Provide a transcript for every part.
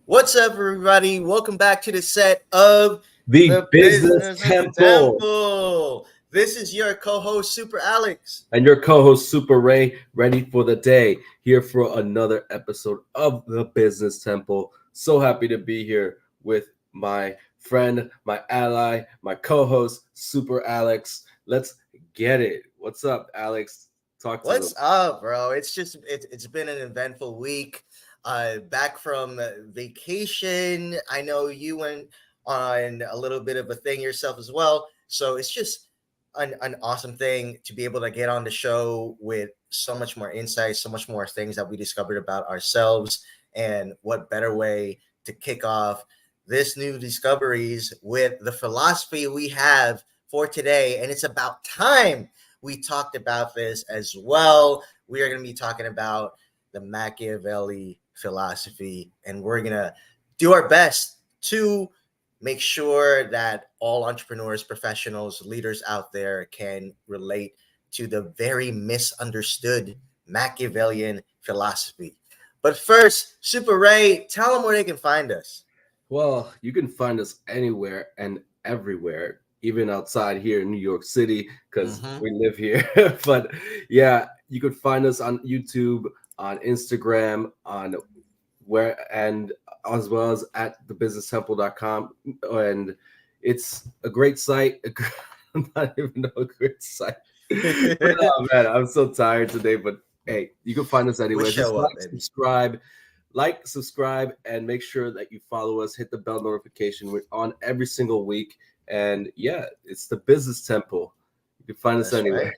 What's up, everybody? Welcome back to the set of The the Business Business Temple. Temple. This is your co-host, Super Alex. And your co host, Super Ray, ready for the day, here for another episode of the Business Temple. So happy to be here with my friend, my ally, my co host, Super Alex. Let's get it. What's up, Alex? Talk to them. What's up, bro? It's been an eventful week. Back from vacation. I know you went on a little bit of a thing yourself as well. So it's just an awesome thing to be able to get on the show with so much more insight, so much more things that we discovered about ourselves. And what better way to kick off this new discoveries with the philosophy we have for today. And it's about time we talked about this as well. We are going to be talking about the Machiavelli philosophy, and we're going to do our best to make sure that all entrepreneurs, professionals, leaders out there can relate to the very misunderstood Machiavellian philosophy. But first, Super Ray, tell them where they can find us. Well, you can find us anywhere and everywhere, even outside here in New York City, because Mm-hmm. we live here. But yeah, you could find us on YouTube, on Instagram, on and as well as at thebusinesstemple.com. And it's a great site. I'm not even know a great site. But oh man, I'm so tired today. But hey, you can find us We anywhere. Just show up, baby. subscribe, and make sure that you follow us. Hit the bell notification. We're on every single week, and yeah, it's the Business Temple. You can find us That's anywhere. right.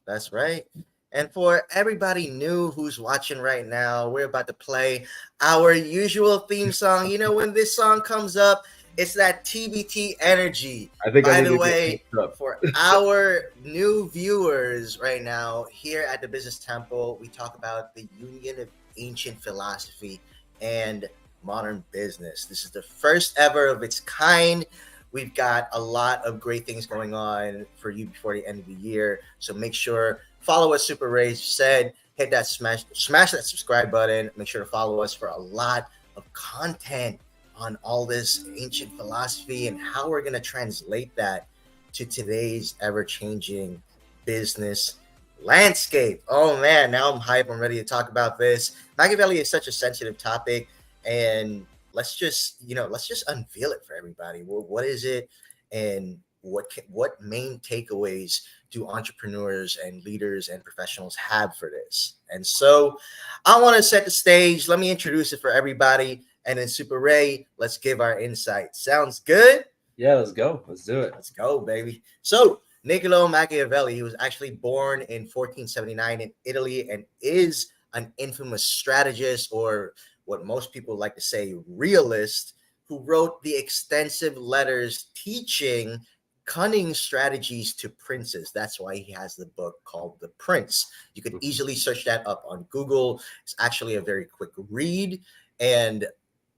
That's right. And for everybody new who's watching right now, we're about to play our usual theme song. You know, when this song comes up, it's that TBT energy. I think I By need the to get way, hooked up. for our new viewers right now here at the Business Temple, we talk about the union of ancient philosophy and modern business. This is the first ever of its kind. We've got a lot of great things going on for you before the end of the year. So make sure follow us, Super Ray said. Hit that smash that subscribe button. Make sure to follow us for a lot of content on all this ancient philosophy and how we're gonna translate that to today's ever-changing business landscape. Oh man, now I'm hype. I'm ready to talk about this. Machiavelli is such a sensitive topic, and let's just unveil it for everybody. What is it, and what main takeaways do entrepreneurs and leaders and professionals have for this? And so, I want to set the stage. Let me introduce it for everybody, and then Super Ray, let's give our insight. Sounds good? Yeah, let's go. Let's do it. Let's go, baby. So, Niccolo Machiavelli, he was actually born in 1479 in Italy and is an infamous strategist, or what most people like to say, realist, who wrote the extensive letters teaching cunning strategies to princes. That's why he has the book called The Prince. You could easily search that up on Google. It's actually a very quick read. And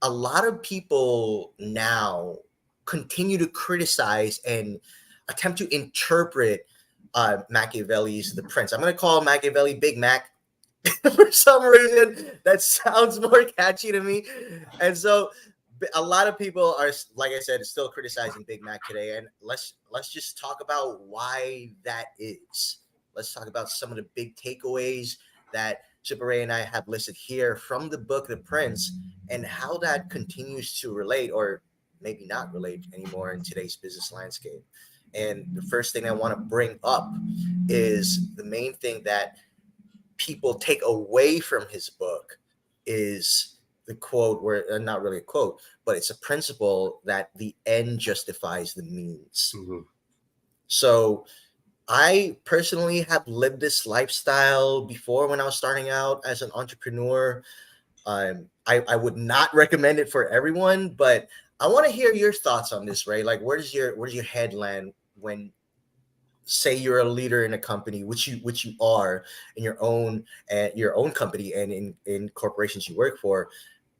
a lot of people now continue to criticize and attempt to interpret Machiavelli's The Prince. I'm going to call Machiavelli Big Mac for some reason. That sounds more catchy to me. And so a lot of people are, like I said, still criticizing Big Mac today. And let's just talk about why that is. Let's talk about some of the big takeaways that Super Ray and I have listed here from the book The Prince, and how that continues to relate, or maybe not relate anymore, in today's business landscape. And the first thing I want to bring up is the main thing that people take away from his book is the quote, where not really a quote, but it's a principle that the end justifies the means. Mhm. So I personally have lived this lifestyle before when I was starting out as an entrepreneur. I would not recommend it for everyone, but I want to hear your thoughts on this, Ray. Like, where does your head land when, say, you're a leader in a company, which you are in your own company and in corporations you work for?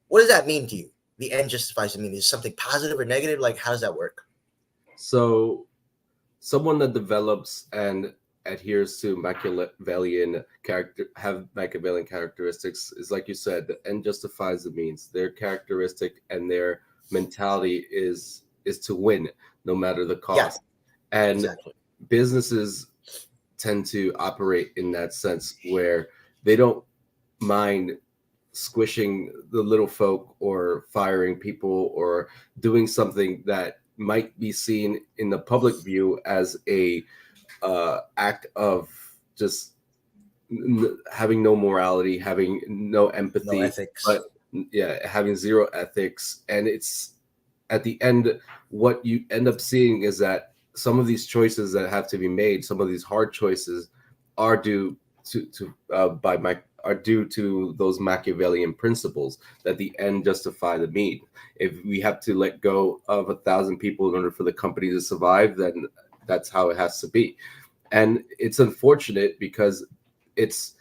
What does that mean to you? The end justifies the means. Is it something positive or negative? Like, how does that work? So, someone that develops and adheres to Machiavellian characteristics is, like you said, the end justifies the means. Their characteristic and their mentality is to win no matter the Yeah, cost. And exactly. businesses tend to operate in that sense where they don't mind squishing the little folk or firing people or doing something that might be seen in the public view as a act of just having no morality, having no No empathy, ethics. but yeah, having zero ethics. And it's at the end, what you end up seeing is that some of these choices that have to be made, some of these hard choices, are due to by my are due to those Machiavellian principles that the end justify the mean. If we have to let go of 1,000 people in order for the company to survive, then that's how it has to be. And it's unfortunate because it's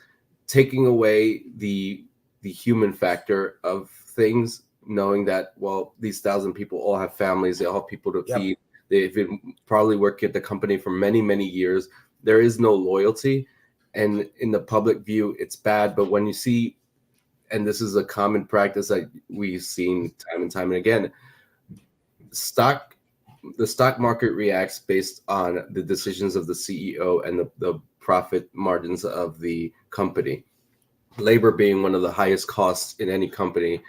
taking away the human factor of things, knowing that, well, these 1,000 people all have families, they all have people to Yep. feed, they've been probably working at the company for many years. There is no loyalty, and in the public view it's bad. But when you see, and this is a common practice that we've seen time and time and again, stock the stock market reacts based on the decisions of the CEO and the profit margins of the company. Labor being one of the highest costs in any company,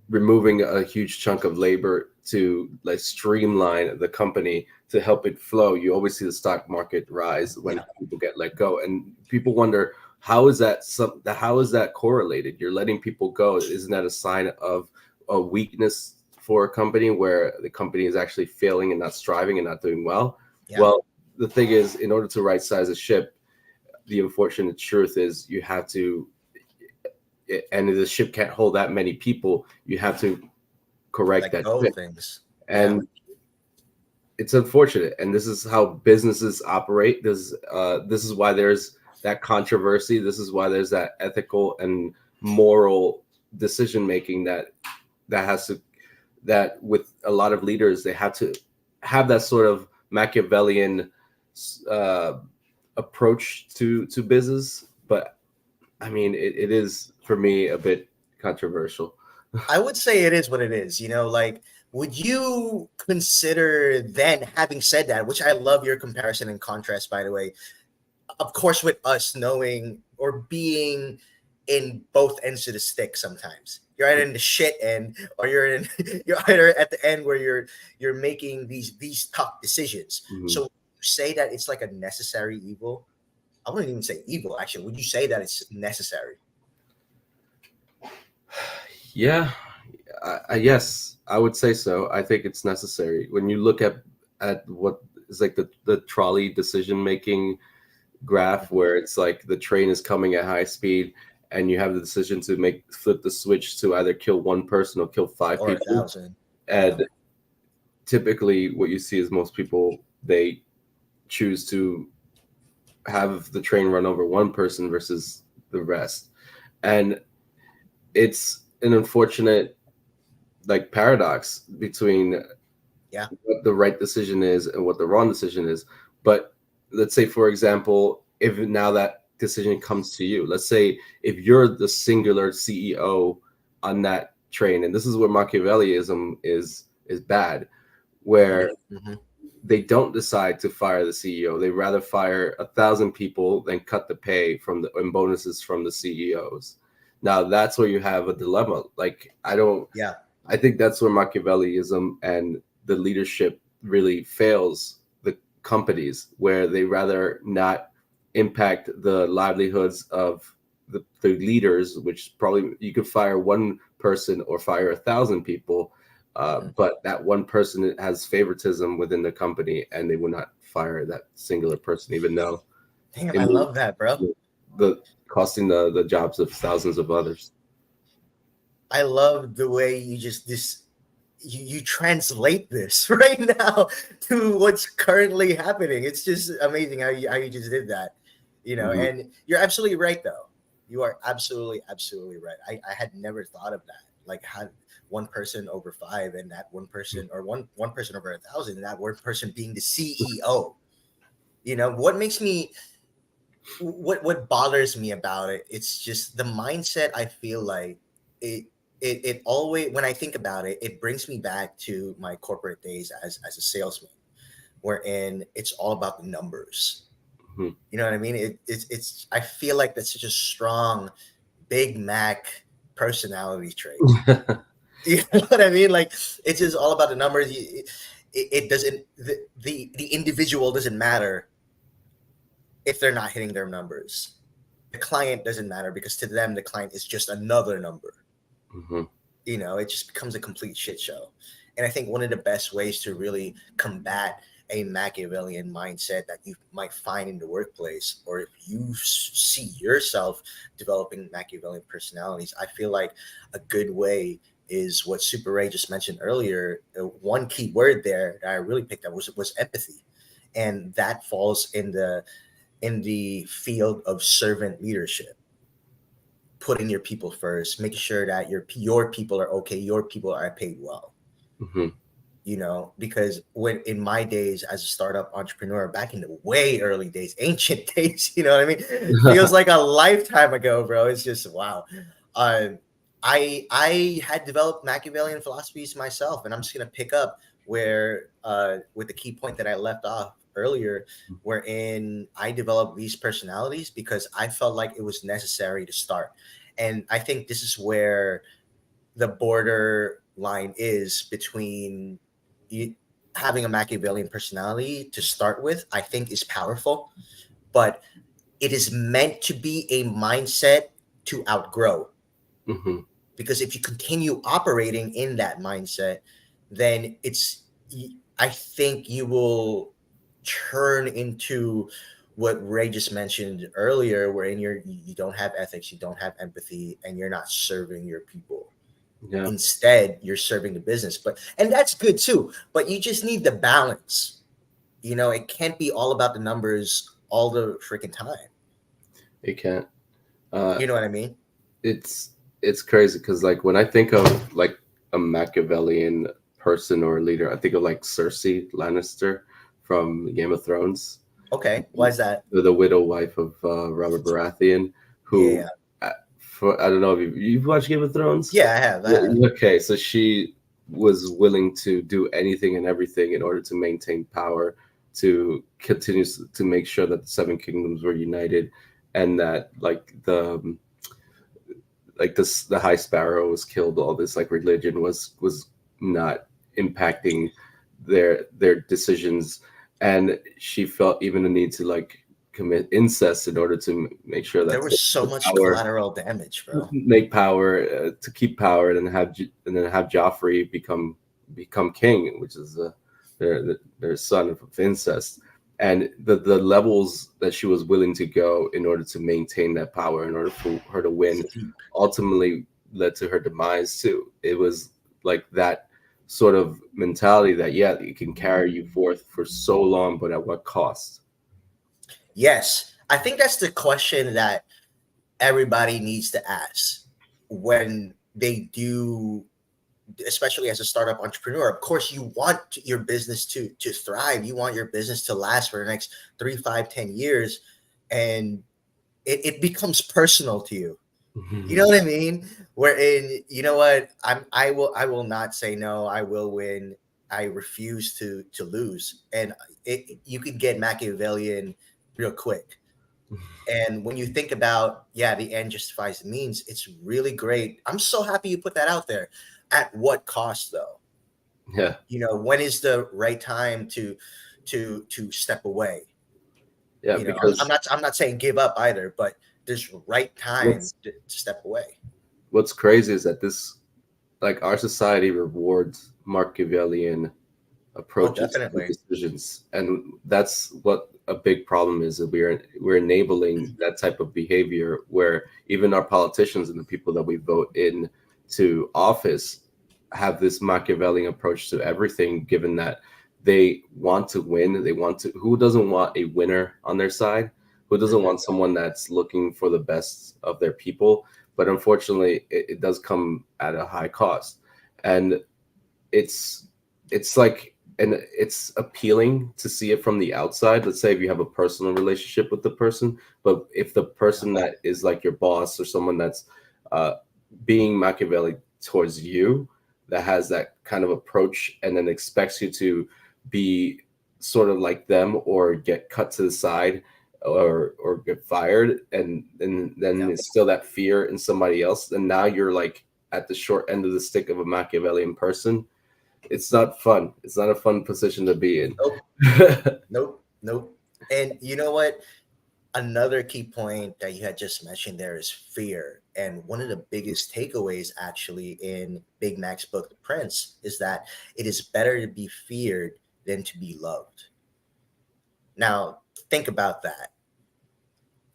removing a huge chunk of labor to like streamline the company to help it flow, you always see the stock market rise when Yeah. people get let go. And people wonder, how is that correlated? You're letting people go. Isn't that a sign of a weakness for a company where the company is actually failing and not striving and not doing well? Yeah. Well, the thing is, in order to right size a ship, the unfortunate truth is you have to, and the ship can't hold that many people, you have to correct Let that go of ship. things. Yeah. And it's unfortunate, and this is how businesses operate. This is why there's that controversy. This is why there's that ethical and moral decision making that has to that with a lot of leaders, they have to have that sort of Machiavellian uh, approach to business. But I mean, it is for me a bit controversial. I would say it is what it is. Like, would you consider then, having said that, which I love your comparison and contrast, by the way, of course, with us knowing or being in both ends of the stick sometimes. You're either in the shit end or you're either at the end where you're making these tough decisions. Mhm. So you say that it's like a necessary evil. I wouldn't even say evil, actually. Would you say that it's necessary? Yeah, yes, I would say so. I think it's necessary. When you look at what is like the trolley decision making graph, where it's like the train is coming at high speed, and you have the decision to flip the switch to either kill one person or kill five Or a people. thousand? Yeah. And typically, what you see is most people, they choose to have the train run over one person versus the rest, and it's an unfortunate like paradox between Yeah. what the right decision is and what the wrong decision is. But let's say, for example, if now that decision comes to you, let's say if you're the singular CEO on that train, and this is where Machiavellianism is bad, where Mm-hmm. they don't decide to fire the CEO. They rather fire 1,000 people than cut the pay from the and bonuses from the CEOs. Now that's where you have a dilemma. Like Yeah. I think that's where Machiavellianism and the leadership really fails the companies, where they rather not impact the livelihoods of the leaders, which probably you could fire one person or fire 1,000 people, Mm-hmm. but that one person has favoritism within the company, and they will not fire that singular person, even though Damn, I in love that, bro. the costing the jobs of thousands of others. I love the way you just this you translate this right now to what's currently happening. It's just amazing how you just did that. Mhm. And you're absolutely right though. You are absolutely right. I had never thought of that. Like, how one person over five, and that one person, or one person over 1,000, and that one person being the CEO. What makes me what bothers me about it, it's just the mindset. I feel like it it always, when I think about it, it brings me back to my corporate days as a salesman, wherein it's all about the numbers. Mhm. You know what I mean? It's I feel like that's such a strong Big Mac personality trait. You know what I mean? Like, it's just all about the numbers. It doesn't, the individual doesn't matter if they're not hitting their numbers. The client doesn't matter, because to them the client is just another number. Mhm. It just becomes a complete shit show. And I think one of the best ways to really combat a Machiavellian mindset that you might find in the workplace, or if you see yourself developing Machiavellian personalities, I feel like a good way is what Super Ray just mentioned earlier. One key word there that I really picked up was empathy, and that falls in the field of servant leadership, putting your people first, making sure that your people are okay, your people are paid well. Mhm. Because when in my days as a startup entrepreneur, back in the way early days, ancient days, you know what I mean? Feels like a lifetime ago, bro. It's just wow. Um, I had developed Machiavellian philosophies myself, and I'm just gonna pick up where with the key point that I left off earlier, wherein I developed these personalities because I felt like it was necessary to start. And I think this is where the border line is between you, having a Machiavellian personality to start with, I think is powerful, but it is meant to be a mindset to outgrow. Mhm. Because if you continue operating in that mindset, then I think you will turn into what Ray just mentioned earlier, wherein you don't have ethics, you don't have empathy, and you're not serving your people. Yeah. Instead, you're serving the business. And that's good too, but you just need the balance. It can't be all about the numbers all the freaking time. It can't. Uh, You know what I mean? it's it's crazy because like when I think of like a Machiavellian person or leader, I think of like Cersei Lannister from Game of Thrones, Okay, why is that? the widow wife of Robert Baratheon, who Yeah. uh, for I don't know if you've watched Game of Thrones. Yeah, I have. I have. Okay, so she was willing to do anything and everything in order to maintain power, to continue to make sure that the Seven Kingdoms were united, and that like this the High Sparrow was killed. All this like religion was not impacting their decisions, and she felt even the need to like commit incest in order to make sure There that was so the much power collateral damage, bro. make power to keep power, and then have Joffrey become king, which is their son of incest, and the levels that she was willing to go in order to maintain that power, in order for her to win, Deep. ultimately led to her demise too. It was like that sort of mentality that yeah, it can carry you forth for so long, but at what cost? Yes, I think that's the question that everybody needs to ask when they do, especially as a startup entrepreneur. Of course, you want your business to thrive. You want your business to last for the next 3, 5, 10 years, and it becomes personal to you. You know what I mean? Wherein, you know what, I will not say no. I will win. I refuse to lose. And you could get Machiavellian real quick. And when you think about, yeah, the end justifies the means, it's really great. I'm so happy you put that out there. At what cost, though? Yeah, When is the right time to step away? yeah, I'm because not saying give up either, but there's right time what's to step away. what's crazy is that this like our society rewards Machiavellian Oh, approaches to definitely. decisions, and that's what a big problem is, that we're enabling that type of behavior where even our politicians and the people that we vote in to office have this Machiavellian approach to everything, given that they want to win. They want to, who doesn't want a winner on their side? Who doesn't Mhm. want someone that's looking for the best of their people? But unfortunately, it does come at a high cost. And it's it's like and it's appealing to see it from the outside. Let's say if you have a personal relationship with the person, but if the Yeah. person that is like your boss or someone that's uh, being Machiavelli towards you, that has that kind of approach, and then expects you to be sort of like them or get cut to the side or get fired, and then Yeah. it's still that fear in somebody else, and now you're like at the short end of the stick of a Machiavellian person. It's not fun. It's not a fun position to be in. Nope. Nope. Nope. And you know what? Another key point that you had just mentioned there is fear. And one of the biggest takeaways, actually, in Big Mac's book, The Prince, is that it is better to be feared than to be loved. Now, think about that.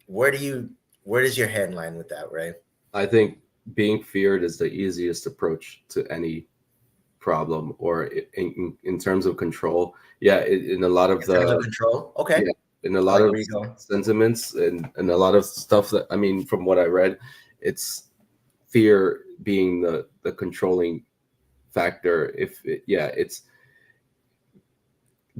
Where do you, where does your headline with that, right? I think being feared is the easiest approach to any problem, or in terms of control. Yeah, in a lot of In terms of the control? Okay. yeah, in a I lot like of where you go. sentiments and a lot of stuff that, I mean, from what I read, it's fear being the controlling factor. Yeah, it's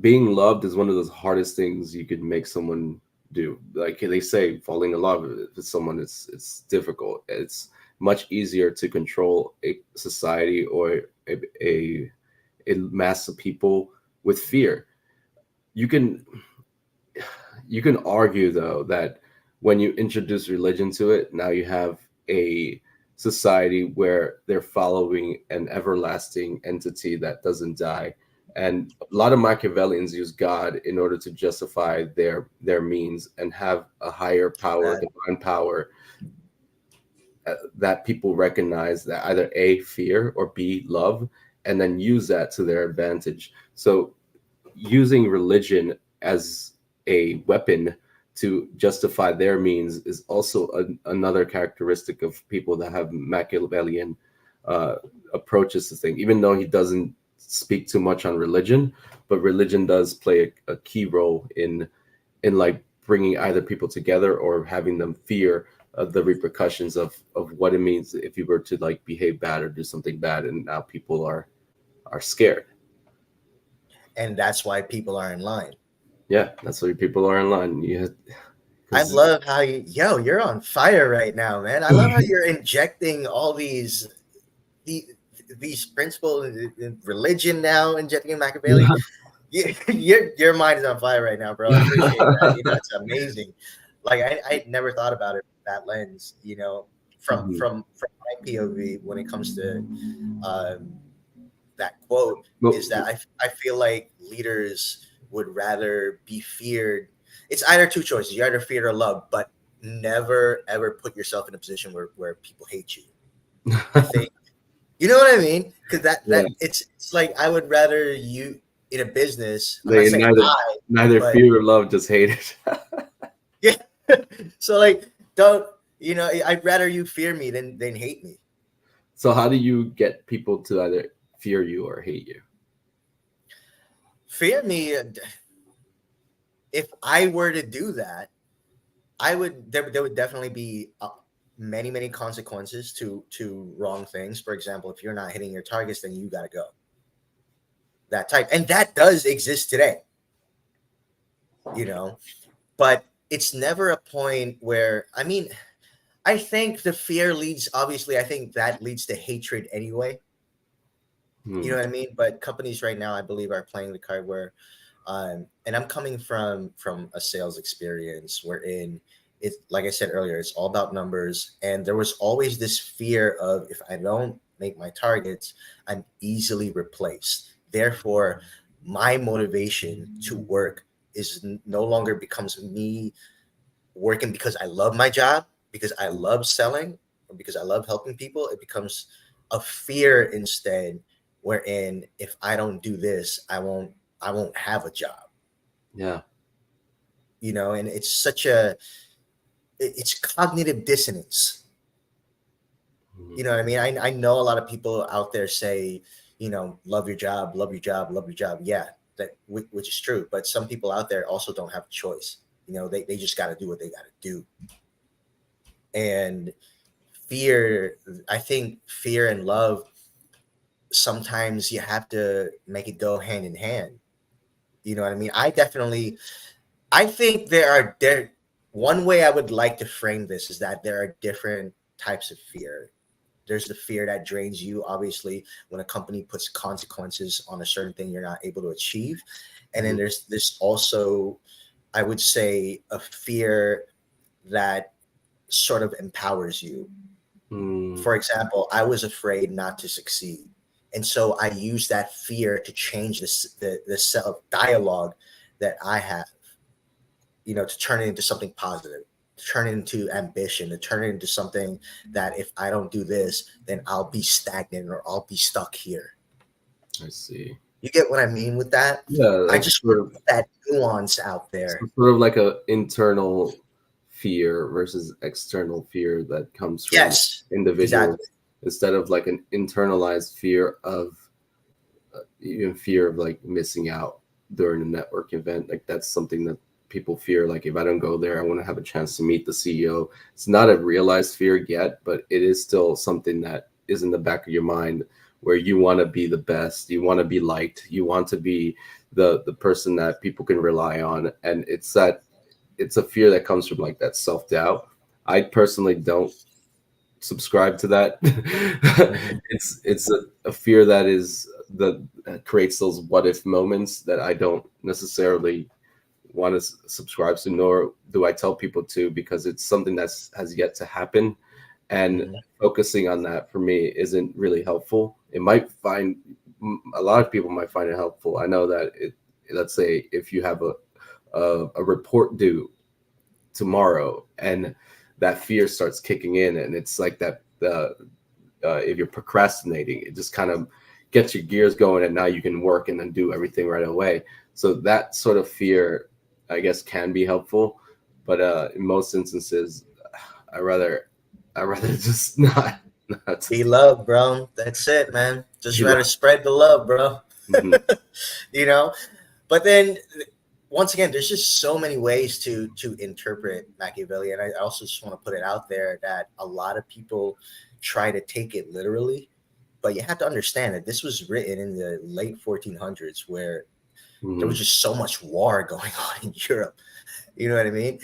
being loved is one of those hardest things you could make someone do. Like they say, falling in love with someone, it's difficult. It's much easier to control a society or a, a mass of people with fear. You can you can argue though that when you introduce religion to it, now you have a society where they're following an everlasting entity that doesn't die. And a lot of Machiavellians use God in order to justify their means and have a higher power, That, divine power, that people recognize, that either A, fear, or B, love, and then use that to their advantage. So using religion as a weapon to justify their means is also another characteristic of people that have Machiavellian uh, approaches to things. Even though he doesn't speak too much on religion, but religion does play a key role in like bringing either people together or having them fear of the repercussions of what it means if you were to like behave bad or do something bad, and now people are scared. and that's why people are in line. Yeah, that's why people are in line. Yeah, I because love how you, yo, you're on fire right now, man. I love how you're injecting all the, these principles in religion now, injecting in Machiavelli. Your mind is on fire right now, bro. I appreciate that. You know, it's amazing. Like I never thought about it from that lens. You know, from my POV when it comes to um, that quote well, is that I feel like leaders would rather be feared. It's either two choices: you either fear or love, but never ever put yourself in a position where people hate you. I think you know what I mean? Because yeah, it's like I would rather you in a business. I'm not they saying neither but fear or love, just hate it. yeah. So like, don't you know? I'd rather you fear me than hate me. So how do you get people to either fear you or hate you? Fear me. If I were to do that, I would. There would definitely be many consequences to wrong things. For example, if you're not hitting your targets, then you got to go. That type, and that does exist today. You know, but it's never a point where I mean I think the fear leads obviously I think that leads to hatred anyway. You Hmm. know what I mean? But companies right now I believe are playing the card where and I'm coming from a sales experience wherein it's like I said earlier, it's all about numbers. And there was always this fear of if I don't make my targets, I'm easily replaced. Therefore, my motivation to work is no longer becomes me working because I love my job, because I love selling, or because I love helping people. It becomes a fear instead, wherein if I don't do this, I won't have a job. Yeah. You know, and it's such a it's cognitive dissonance. Mhm. You know what I mean? I know a lot of people out there say, you know, love your job, love your job, love your job. Yeah, that which is true. But some people out there also don't have a choice. You know, they just got to do what they got to do. And fear, I think fear and love sometimes you have to make it go hand in hand. You know what I mean? I think one way I would like to frame this is that there are different types of fear. There's the fear that drains you, obviously, when a company puts consequences on a certain thing you're not able to achieve. And then Mhm. there's this also, I would say, a fear that sort of empowers you. Mm, For example, I was afraid not to succeed. And so I used that fear to change the self dialogue that I have, to turn it into something positive, to turn it into ambition, to turn it into something that if I don't do this, then I'll be stagnant or I'll be stuck here. I see. You get what I mean with that? Yeah, I like just sort want of to put that nuance out there. sort of like a internal fear versus external fear that comes from Yes, exactly. individuals instead of like an internalized fear of even fear of like missing out during a network event. Like that's something that people fear. Like if I don't go there, I want to have a chance to meet the CEO. It's not a realized fear yet, but it is still something that is in the back of your mind where you want to be the best, you want to be liked, you want to be the person that people can rely on. And it's a fear that comes from like that self-doubt. I personally don't subscribe to that. Mhm. It's a fear that is that creates those what if moments that I don't necessarily want to subscribe to, nor do I tell people to, because it's something that's has yet to happen, and Mhm. focusing on that for me isn't really helpful. It might find a lot of people might find it helpful. I know that it. Let's say if you have a report due tomorrow and that fear starts kicking in, and it's like that if you're procrastinating, it just kind of gets your gears going, and now you can work and then do everything right away. So that sort of fear, I guess, can be helpful, but in most instances, I rather I rather just not Be love, bro. That's it, man. Just be rather like. spread the love, bro. Mhm, you know? But then once again, there's just so many ways to interpret Machiavelli. And I also just want to put it out there that a lot of people try to take it literally. But you have to understand that this was written in the late 1400s where there was mhm, just so much war going on in Europe. You know what I mean?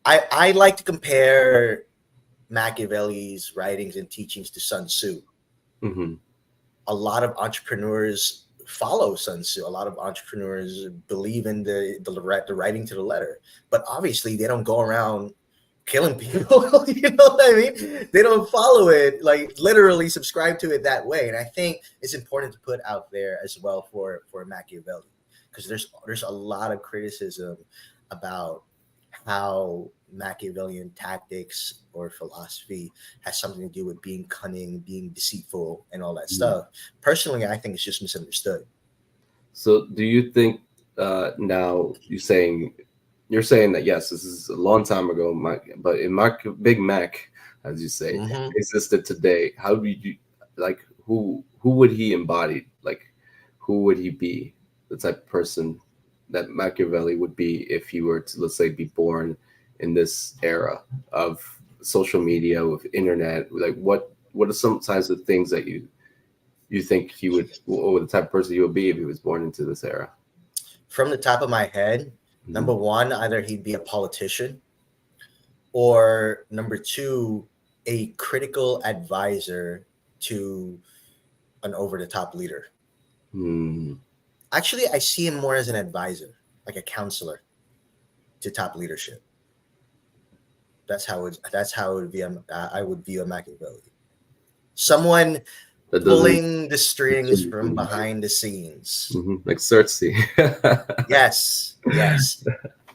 I like to compare Machiavelli's writings and teachings to Sun Tzu. mhm, A lot of entrepreneurs follow Sun Tzu. A lot of entrepreneurs believe in the writing to the letter, but obviously they don't go around killing people. You know what I mean? They don't follow it like literally subscribe to it that way. And I think it's important to put out there as well for Machiavelli because there's a lot of criticism about how Machiavellian tactics or philosophy has something to do with being cunning, being deceitful, and all that mhm. stuff. Personally, I think it's just misunderstood. So do you think now you're saying that yes, this is a long time ago, but in Big Mac, as you say, Hmm. existed today, how do you like who would he embody? Like who would he be? The type of person that Machiavelli would be if he were to, let's say, be born in this era of social media, with internet. Like what are some types of things that you think he would, or the type of person he would be if he was born into this era? From the top of my head, Mhm. number one, either he'd be a politician, or number two, a critical advisor to an over the top leader. Hmm. Actually, I see him more as an advisor, like a counselor to top leadership. That's how it would be. I would view a Machiavelli. Someone That doesn't. pulling the strings from behind the scenes. Like Cersei. Yes, yes,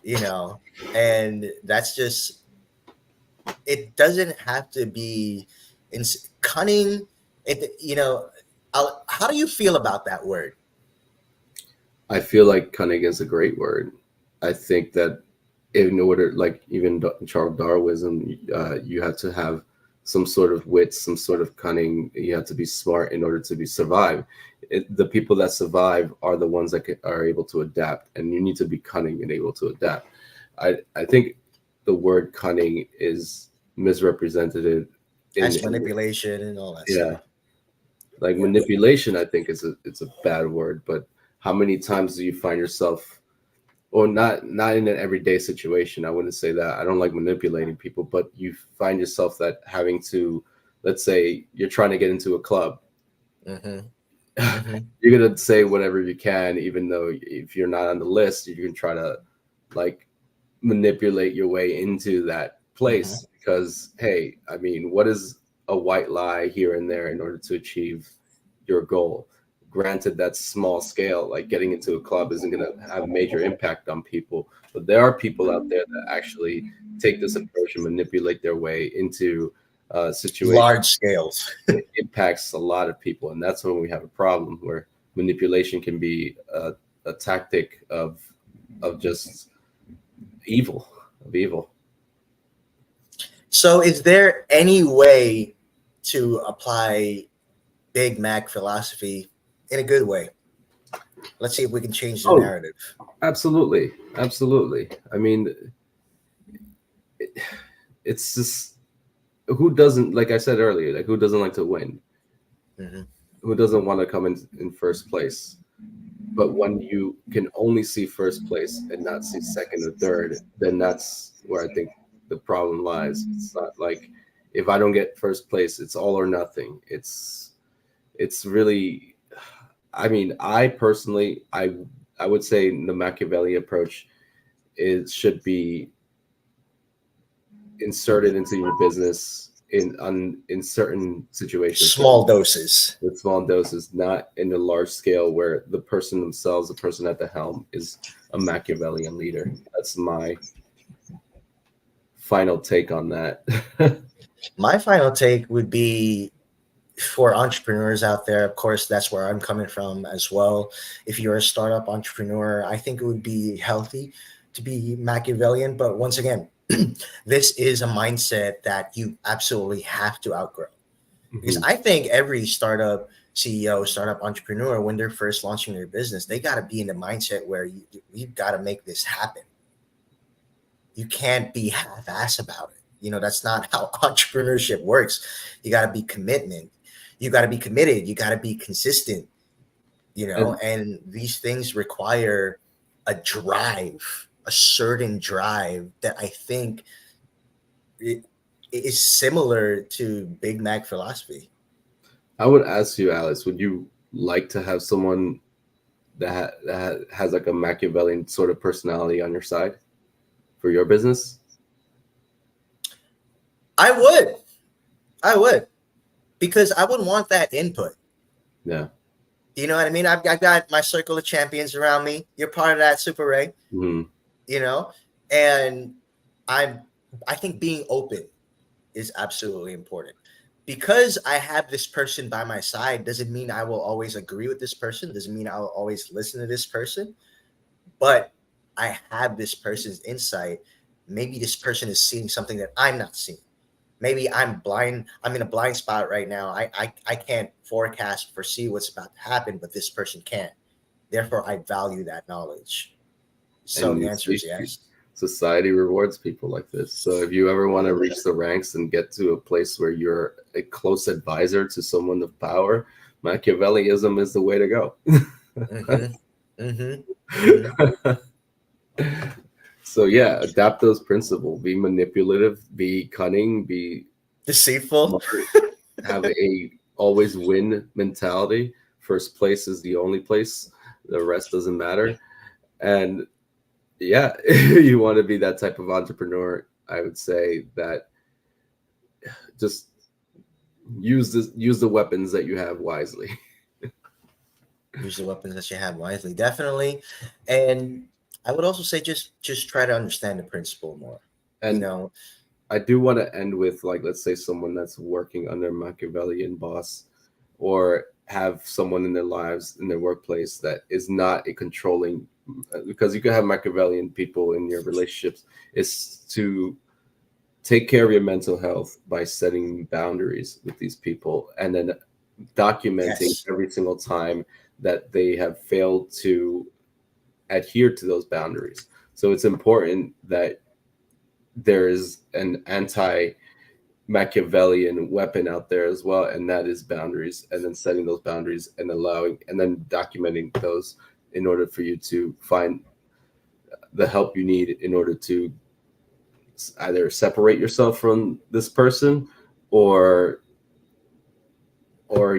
you know, and that's just it. Doesn't have to be in cunning. How do you feel about that word? I feel like cunning is a great word. I think that in order, like even Charles Darwinism, you have to have some sort of wit, some sort of cunning. You have to be smart in order to be survive. The people that survive are the ones that are able to adapt, and you need to be cunning and able to adapt. I think the word cunning is misrepresented As in manipulation and all that yeah, stuff. Like Yeah. manipulation, I think it's a bad word, but how many times do you find yourself, or not in an everyday situation? I wouldn't say that. I don't like manipulating people, but you find yourself that having to, let's say you're trying to get into a club, Mm-hmm. Mm-hmm. you're gonna say whatever you can, even though if you're not on the list, you can try to like manipulate your way into that Mm-hmm. place because hey, I mean, what is a white lie here and there in order to achieve your goal? Granted, that's small scale, like getting into a club isn't going to have a major impact on people, but there are people out there that actually take this approach and manipulate their way into situations. Large scales. It impacts a lot of people, and that's when we have a problem where manipulation can be a tactic of just evil of evil. So, is there any way to apply Big Mac philosophy in a good way? Let's see if we can change the Oh, narrative. absolutely, absolutely. I mean, it, it's just who doesn't, like I said earlier, like who doesn't like to win? Mm-hmm. Who doesn't want to come in first place? But when you can only see first place and not see second or third, then that's where I think the problem lies. It's not like if I don't get first place, it's all or nothing. It's really, I mean, I personally, I would say the Machiavelli approach is should be inserted into your business in certain situations, Small doses. with small doses, not in a large scale where the person themselves, the person at the helm, is a Machiavellian leader. That's my final take on that. My final take would be for entrepreneurs out there. Of course, that's where I'm coming from as well. If you're a startup entrepreneur, I think it would be healthy to be Machiavellian. But once again, this is a mindset that you absolutely have to outgrow. Because Mhm. I think every startup CEO, startup entrepreneur, when they're first launching their business, they got to be in the mindset where you've got to make this happen. You can't be half-ass about it. That's not how entrepreneurship works. You got to be commitment. You got to be committed. You got to be consistent. And And these things require a drive, a certain drive that I think it is similar to Big Mac philosophy. I would ask you, Alice, would you like to have someone that has like a Machiavellian sort of personality on your side for your business? I would. I would. Because I would want that input. Yeah. You know what I mean? I've got my circle of champions around me. You're part of that, Super Ray. Mhm. You know, and I'm. I think being open is absolutely important. Because I have this person by my side doesn't mean I will always agree with this person. Doesn't mean I will always listen to this person. But I have this person's insight. Maybe this person is seeing something that I'm not seeing. Maybe I'm blind. I'm in a blind spot right now. I can't forecast, foresee what's about to happen, but this person can. Therefore, I value that knowledge. So And the you answer see, is yes. society rewards people like this. So if you ever want to reach the ranks and get to a place where you're a close advisor to someone of power, Machiavellianism is the way to go. Mm-hmm. Mm-hmm. Mm-hmm. So yeah, adapt those principles. Be manipulative, be cunning, be Deceitful. smart, have a always win mentality. First place is the only place. The rest doesn't matter. And yeah, you want to be that type of entrepreneur, I would say that just use the weapons that you have wisely. Use the weapons that you have wisely, definitely. And I would also say just try to understand the principle more. You And know, I do want to end with, like, let's say someone that's working under a Machiavellian boss, or have someone in their lives, in their workplace, that is not a controlling, because you can have Machiavellian people in your relationships, is to take care of your mental health by setting boundaries with these people, and then documenting yes, every single time that they have failed to adhere to those boundaries. So it's important that there is an anti Machiavellian weapon out there as well, and that is boundaries, and then setting those boundaries and allowing, and then documenting those in order for you to find the help you need in order to either separate yourself from this person, or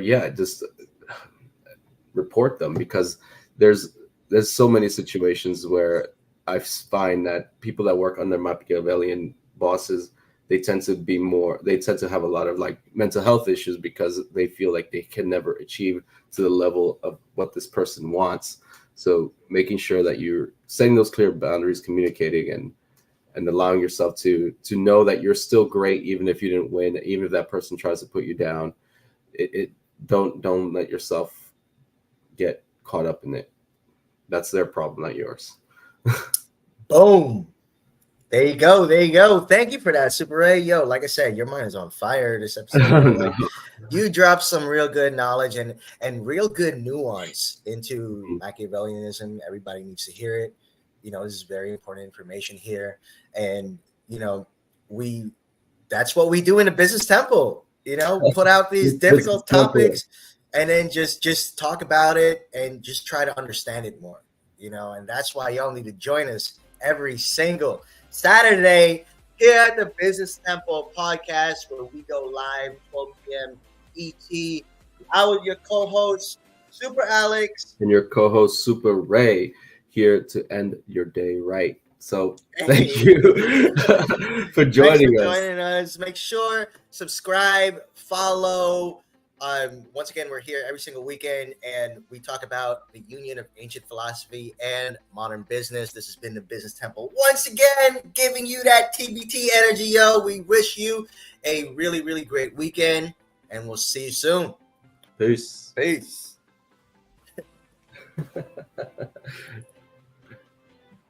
yeah, just report them, because there's so many situations where I find that people that work under Machiavellian bosses, they tend to have a lot of like mental health issues because they feel like they can never achieve to the level of what this person wants. So making sure that you're setting those clear boundaries, communicating, and allowing yourself to know that you're still great even if you didn't win, even if that person tries to put you down. It don't let yourself get caught up in it. That's their problem, not yours. Boom. There you go. There you go. Thank you for that, Super Ray. Yo, like I said, your mind is on fire this episode. Man. Like, you dropped some real good knowledge and real good nuance into Machiavellianism. Everybody needs to hear it. You know, this is very important information here. And, you know, that's what we do in the Business Temple. You know, put out these difficult topics and then just talk about it and just try to understand it more. You know, and that's why y'all need to join us every single Saturday here at the Business Temple podcast, where we go live 12 p.m. ET. I was your co-host, Super Alex. And your co-host, Super Ray, here to end your day right. So thank you for joining us. Make sure, subscribe, follow. Once again, we're here every single weekend, and we talk about the union of ancient philosophy and modern business. This has been the Business Temple. Once again, giving you that TBT energy, yo. We wish you a really, really great weekend, and we'll see you soon. Peace. Peace.